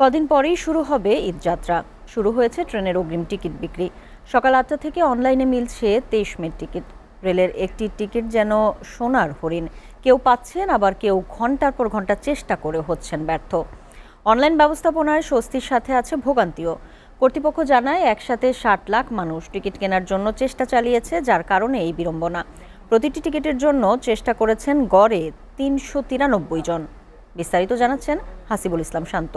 কদিন পরেই শুরু হবে ঈদযাত্রা। শুরু হয়েছে ট্রেনের অগ্রিম টিকিট বিক্রি। সকাল ৮টা থেকে অনলাইনে মিলছে ২৩ মের টিকিট। রেলের একটি টিকিট যেন সোনার হরিণ। কেউ পাচ্ছেন, আবার কেউ ঘন্টার পর ঘন্টা চেষ্টা করে হচ্ছেন ব্যর্থ। অনলাইন ব্যবস্থাপনায় স্বস্তির সাথে আছে ভোগান্তিও। কর্তৃপক্ষ জানায় একসাথে ৬০ লাখ মানুষ টিকিট কেনার জন্য চেষ্টা চালিয়েছে, যার কারণে এই বিড়ম্বনা। প্রতিটি টিকিটের জন্য চেষ্টা করেছেন গড়ে ৩৯৩ জন। বিস্তারিত জানাচ্ছেন হাসিবুল ইসলাম শান্ত।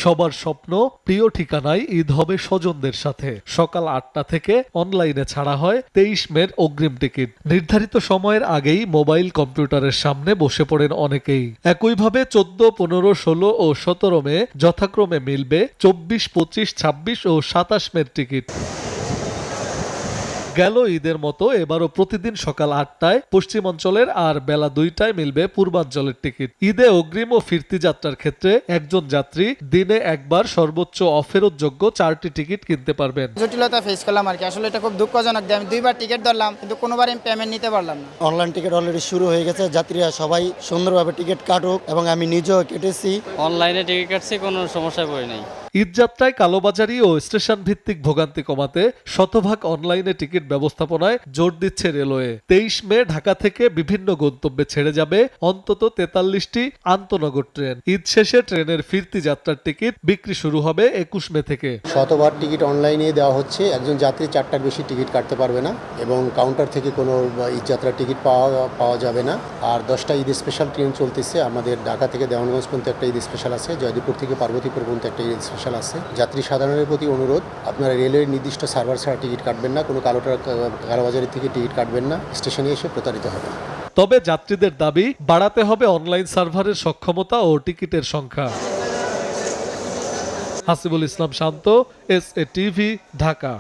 সবার স্বপ্ন প্রিয় ঠিকানায় ঈদ হবে স্বজনদের সাথে। সকাল ৮টা থেকে অনলাইনে ছাড়া হয় ২৩ মের অগ্রিম টিকিট। নির্ধারিত সময়ের আগেই মোবাইল কম্পিউটারের সামনে বসে পড়েন অনেকেই। একইভাবে ১৪, ১৫, ১৬ ও ১৭ মে যথাক্রমে মিলবে ২৪, ২৫, ২৬ ও ২৭ মের টিকিট। গেল ঈদের মতো এবারও প্রতিদিন সকাল ৮টায় পশ্চিমাঞ্চলের আর বেলা ২টায় মিলবে পূর্বাঞ্চলের টিকিট। ঈদে অগ্রিম ও ফিরতি যাত্রার ক্ষেত্রে একজন যাত্রী দিনে একবার সর্বোচ্চ অফেরতযোগ্য ৪টি টিকিট কিনতে পারবেন। জটিলতা ফেস করলাম আর কি। আসলে এটা খুব দুঃখজনক যে আমি ২বার টিকিট ধরলাম, কিন্তু কোনোবার আমি পেমেন্ট নিতে পারলাম না। অনলাইন টিকিট অলরেডি শুরু হয়ে গেছে। যাত্রীরা সবাই সুন্দরভাবে টিকিট কাটুক, এবং আমি নিজেও কেটেছি। অনলাইনে টিকিট কাটছি, কোনো সমস্যায় পড়ি নাই। ঈদযাত্রায় কালোবাজারি ও স্টেশন ভিত্তিক ভোগান্তি কমাতে শতভাগ অনলাইনে টিকিট ব্যবস্থাপনায় জোর দিচ্ছে রেলওয়ে। ২৩ মে ঢাকা থেকে বিভিন্ন গন্তব্যে ছেড়ে যাবে অন্তত ৪৩টি আন্তনগর ট্রেন। ঈদ শেষে ট্রেনের ফিরতি যাত্রার টিকিট বিক্রি শুরু হবে ২১ মে থেকে। শতভাগ টিকিট অনলাইনে দেওয়া হচ্ছে। একজন যাত্রী ৪টার বেশি টিকিট কাটতে পারবে না, এবং কাউন্টার থেকে কোনো ঈদযাত্রার টিকিট পাওয়া যাবে না। আর 10টা ঈদ স্পেশাল ট্রেন চলতেছে। আমাদের ঢাকা থেকে দেওয়ানগঞ্জ পর্যন্ত একটা ঈদ স্পেশাল আছে, জয়দেবপুর থেকে পার্বতীপুর পর্যন্ত একটা ঈদ স্পেশাল আছে। যাত্রী সাধারণের প্রতি অনুরোধ, আপনারা রেলের নির্দিষ্ট সার্ভার ছাড়া টিকিট কাটবেন না, কোনো কালোবাজারি থেকে টিকিট কাটবেন না, স্টেশনে এসে প্রতারিত হবে। তবে যাত্রীদের দাবি বাড়াতে হবে অনলাইন সার্ভারের সক্ষমতা ও টিকিটের সংখ্যা। হাসিবুল ইসলাম শান্ত, SA TV, ঢাকা।